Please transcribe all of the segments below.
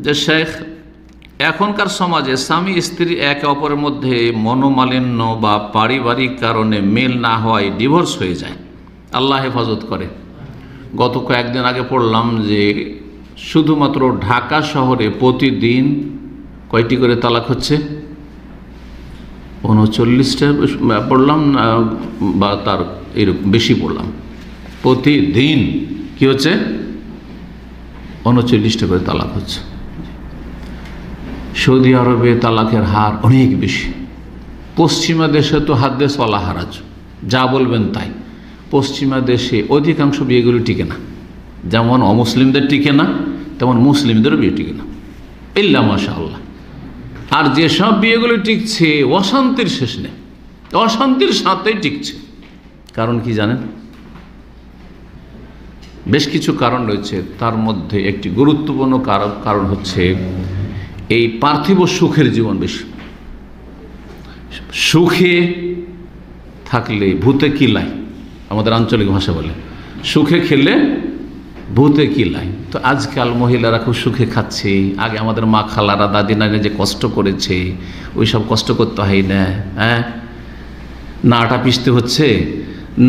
যে শেখ, এখনকার সমাজে স্বামী স্ত্রী একে অপরের মধ্যে মনোমালিন্য বা পারিবারিক কারণে মেল না হওয়ায় ডিভোর্স হয়ে যায়, আল্লাহ হেফাজত করে। গত কয়েকদিন আগে পড়লাম যে শুধুমাত্র ঢাকা শহরে প্রতিদিন কয়টি করে তালাক হচ্ছে, 39টা পড়লাম বা তার এরকম বেশি পড়লাম। প্রতিদিন কি হচ্ছে, 39টা করে তালাক হচ্ছে। সৌদি আরবে তালাকের হার অনেক বেশি। পশ্চিমা দেশে তো হাদ্দেস ওয়ালা হারাজ, যা বলবেন তাই। পশ্চিমা দেশে অধিকাংশ বিয়েগুলো টিকে না, যেমন অমুসলিমদের টিকে না তেমন মুসলিমদেরও বিয়ে টিকে না, ইল্লা মাশাআল্লাহ। আর যেসব বিয়েগুলো টিকছে অশান্তির শেষ নেই, অশান্তির সাথেই টিকছে। কারণ কি জানেন? বেশ কিছু কারণ রয়েছে, তার মধ্যে একটি গুরুত্বপূর্ণ কারণ হচ্ছে এই পার্থিব সুখের জীবন বেশি। সুখে থাকলে ভূতে কিলাই, আমাদের আঞ্চলিক ভাষা বলে, সুখে খেলে ভূতে কিলাই। তো আজকাল মহিলারা খুব সুখে খাচ্ছে। আগে আমাদের মা খালারা দাদি নানি যে কষ্ট করেছে, ওই সব কষ্ট করতে হয় না। হ্যাঁ, না আটা পিষতে হচ্ছে,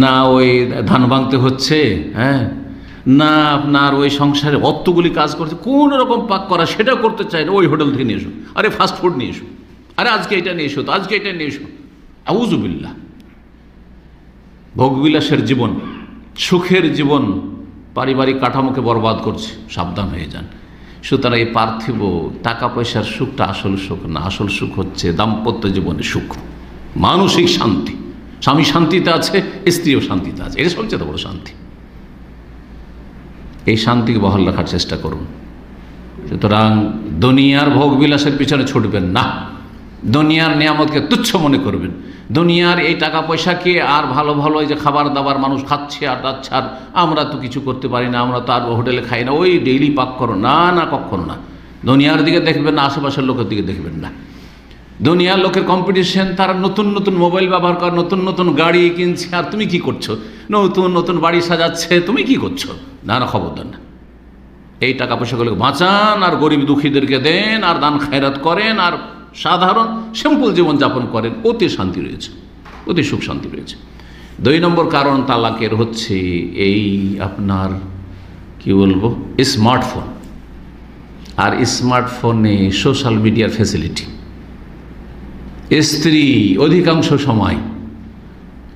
না ওই ধান ভাঙতে হচ্ছে, হ্যাঁ, না আপনার ওই সংসারে অতগুলি কাজ করছে, কোন রকম পাক করা সেটা করতে চাই না। ওই হোটেল থেকে নিয়ে এসো, আরে ফাস্ট ফুড নিয়ে এসো, আরে আজকে এটা নিয়ে এসো, তো আজকে এটা নিয়ে এসো। আউযুবিল্লাহ। ভোগবিলাসের জীবন, সুখের জীবন পারিবারিক কাঠামোকে বরবাদ করছে, সাবধান হয়ে যান। সুতরাং এই পার্থিব টাকা পয়সার সুখটা আসল সুখ না। আসল সুখ হচ্ছে দাম্পত্য জীবনের সুখ, মানসিক শান্তি। স্বামী শান্তিতে আছে, স্ত্রীও শান্তিতে আছে, এটা সবচেয়ে বড় শান্তি। এই শান্তিকে বহাল রাখার চেষ্টা করুন। সুতরাং দুনিয়ার ভোগ বিলাসের পিছনে ছুটবেন না, দুনিয়ার নিয়ামতকে তুচ্ছ মনে করবেন। দুনিয়ার এই টাকা পয়সাকে আর ভালো ভালো এই যে খাবার দাবার মানুষ খাচ্ছে আর যাচ্ছে, আর আমরা তো কিছু করতে পারি না, আমরা তো আর হোটেলে খাই না, ওই ডেইলি পাক করো, না না, কখনো না। দুনিয়ার দিকে দেখবেন না, আশেপাশের লোকের দিকে দেখবেন না। দুনিয়ার লোকের কম্পিটিশন, তারা নতুন নতুন মোবাইল ব্যবহার করে, নতুন নতুন গাড়ি কিনছে, আর তুমি কি করছো? নতুন নতুন বাড়ি সাজাচ্ছে, তুমি কি করছো? না না, খবরদার না। এই টাকা পয়সাগুলোকে বাঁচান আর গরিব দুঃখীদেরকে দেন আর দান খায়রাত করেন আর সাধারণ সিম্পল জীবনযাপন করেন, ওতে শান্তি রয়েছে, ওতে সুখ শান্তি রয়েছে। 2 নম্বর কারণ তালাকের হচ্ছে এই আপনার কি বলবো, স্মার্টফোন। আর স্মার্টফোনে সোশ্যাল মিডিয়ার ফ্যাসিলিটি। স্ত্রী অধিকাংশ সময়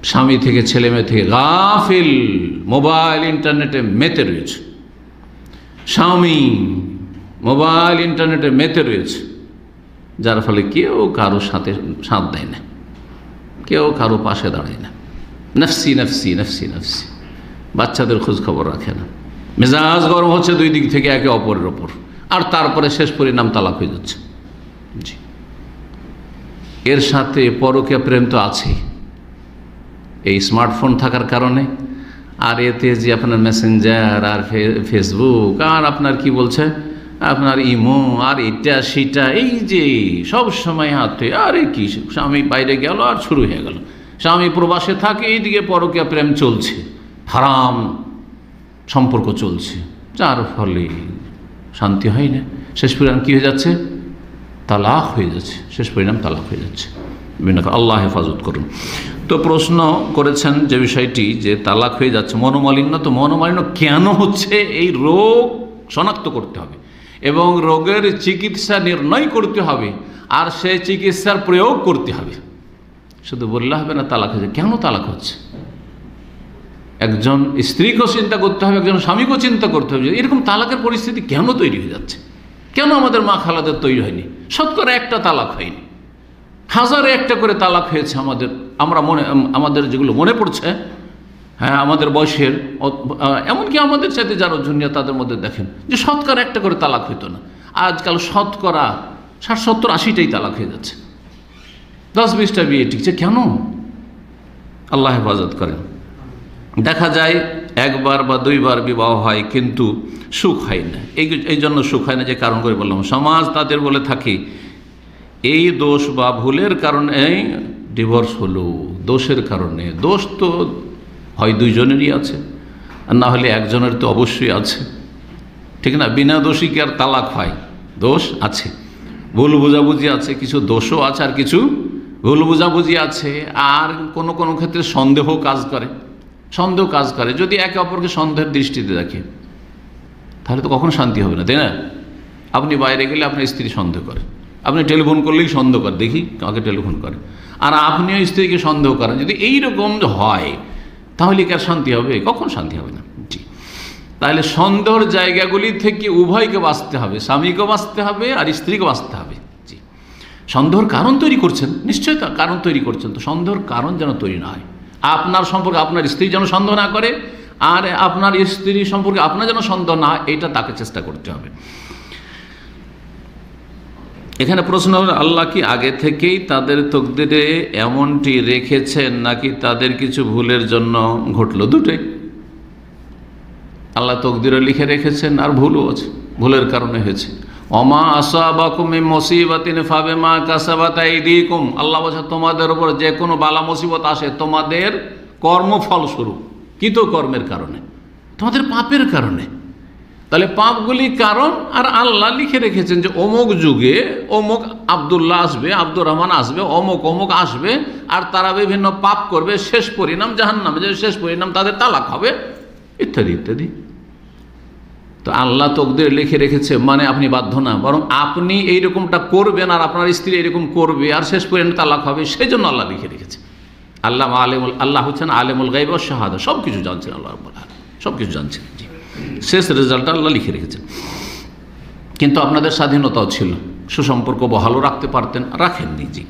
স্বামী থেকে ছেলে মেয়ে থেকে গাফিল, মোবাইল ইন্টারনেটে মেতে রয়েছে। স্বামী মোবাইল ইন্টারনেটে মেতে রয়েছে, যার ফলে কেউ কারো সাথে সাথ দেয় না, কেউ কারো পাশে দাঁড়ায় না। নফসি নফসি নফসি নফসি, বাচ্চাদের খোঁজ খবর রাখে না। মেজাজ গরম হচ্ছে 2 দিক থেকে একে অপরের ওপর, আর তারপরে শেষ পরিণাম তালাক হয়ে যাচ্ছে। জি, এর সাথে পরকীয়া প্রেম তো আছেই এই স্মার্টফোন থাকার কারণে। আর এতে যে আপনার মেসেঞ্জার আর ফেসবুক আর আপনার কি বলছে আপনার ইমো আর এটা সেটা, এই যে সব সময় হাতে, আরে কি স্বামী বাইরে গেল আর শুরু হয়ে গেল, স্বামী প্রবাসে থাকে, এইদিকে পরকীয়া প্রেম চলছে, হারাম সম্পর্ক চলছে, যার ফলে শান্তি হয় না। শেষ পরিণাম কী হয়ে যাচ্ছে? তালাক হয়ে যাচ্ছে, শেষ পরিণাম তালাক হয়ে যাচ্ছে। আল্লাহ হেফাজত করুন। তো প্রশ্ন করেছেন যে বিষয়টি, যে তালাক হয়ে যাচ্ছে মনোমালিন্য, তো মনোমালিন্য কেন হচ্ছে এই রোগ শনাক্ত করতে হবে এবং রোগের চিকিৎসা নির্ণয় করতে হবে, আর সেই চিকিৎসার প্রয়োগ করতে হবে। শুধু বললে হবে না তালাক হয়েছে, কেন তালাক হচ্ছে? একজন স্ত্রীকেও চিন্তা করতে হবে, একজন স্বামীকেও চিন্তা করতে হবে, এরকম তালাকের পরিস্থিতি কেন তৈরি হয়ে যাচ্ছে, কেন আমাদের মা খালাদের তৈরি হয়নি? শতকরা একটা তালাক হয়নি, হাজারে একটা করে তালাক হয়েছে আমাদের। আমাদের যেগুলো মনে পড়ছে, হ্যাঁ, আমাদের বয়সের, এমনকি আমাদের সাথে যারা জুনিয়র তাদের মধ্যে দেখেন যে শতকরা একটা করে তালাক হইতো না, আজকাল শতকরা 60-70-80টাই তালাক হয়ে যাচ্ছে। 10-20টা বিয়ে টিকছে, কেন? আল্লাহ হেফাজত করেন। দেখা যায় 1 বার বা 2 বার বিবাহ হয়, কিন্তু সুখ হয় না। এই জন্য সুখ হয় না যে কারণ করে বললাম, সমাজ তাদের বলে থাকে এই দোষ বা ভুলের কারণে ডিভোর্স হলো, দোষের কারণে। দোষ তো হয় 2 জনেরই আছে, আর না হলে একজনের তো অবশ্যই আছে, ঠিক না? বিনা দোষী কি আর তালাক হয়? দোষ আছে, ভুল বুঝাবুঝি আছে, কিছু দোষও আছে আর কিছু ভুল বুঝাবুঝি আছে, আর কোনো কোনো ক্ষেত্রে সন্দেহ কাজ করে। যদি একে অপরকে সন্দেহের দৃষ্টিতে দেখে তাহলে তো কখনো শান্তি হবে না, তাই না? আপনি বাইরে গেলে আপনার স্ত্রী সন্দেহ করে, আপনি টেলিফোন করলেই সন্দেহ করে, দেখি কাকে টেলিফোন করে, আর আপনিও স্ত্রীকে সন্দেহ করেন। যদি এইরকম হয় তাহলে কি আর শান্তি হবে? কখন শান্তি হবে না। জি, তাহলে সন্দেহের জায়গাগুলি থেকে উভয়কে বাঁচতে হবে, স্বামীকে বাঁচতে হবে আর স্ত্রীকে বাঁচতে হবে। জি, সন্দেহের কারণ তৈরি করছেন, নিশ্চয়ই তো কারণ তৈরি করছেন, তো সন্দেহের কারণ যেন তৈরি না হয়। আপনার সম্পর্কে আপনার স্ত্রী যেন সন্দেহ না করে, আর আপনার স্ত্রী সম্পর্কে আপনার যেন সন্দেহ না হয়, এইটা তাকে চেষ্টা করতে হবে। এখানে প্রশ্ন হলো, আল্লাহ কি আগে থেকেই তাদের তকদিরে এমনটি রেখেছেন নাকি তাদের কিছু ভুলের জন্য ঘটলো? দুটোই। আল্লাহ তকদিরে লিখে রেখেছেন আর ভুলও আছে, ভুলের কারণে হয়েছে। ওমা আসাবাকুম মিন মুসিবাতিন ফাবিমা কাসাবাত আইদিকুম, আল্লাহ বলছে তোমাদের উপর যে কোনো বালা মুসিবত আসে তোমাদের কর্মফলস্বরূপ, কৃতকর্মের কারণে, তোমাদের পাপের কারণে। তাহলে পাপগুলি কারণ, আর আল্লাহ লিখে রেখেছেন যে অমুক যুগে অমুক আব্দুল্লাহ আসবে, আব্দুর রহমান আসবে, অমুক অমুক আসবে, আর তারা বিভিন্ন পাপ করবে, শেষ পরিণাম জাহান্নামে, যে শেষ পরিণাম তাদের তালাক হবে, ইত্যাদি ইত্যাদি। তো আল্লাহ তকদির লিখে রেখেছে মানে আপনি বাধ্য না, বরং আপনি এইরকমটা করবেন আর আপনার স্ত্রী এরকম করবে আর শেষ পরিণামে তালাক হবে, সেই জন্য আল্লাহ লিখে রেখেছে। আল্লাহ হচ্ছেন আলেমুল গায়ব ওয়াশ শাহাদা, সব কিছু জানছেন আল্লাহ, সব কিছু জানছেন। জি, শেষ রেজাল্টটা আল্লাহ লিখে রেখেছেন। কিন্তু আপনাদের স্বাধীনতাও ছিল, সুসম্পর্ক বহালও রাখতে পারতেন, রাখেননি। জি।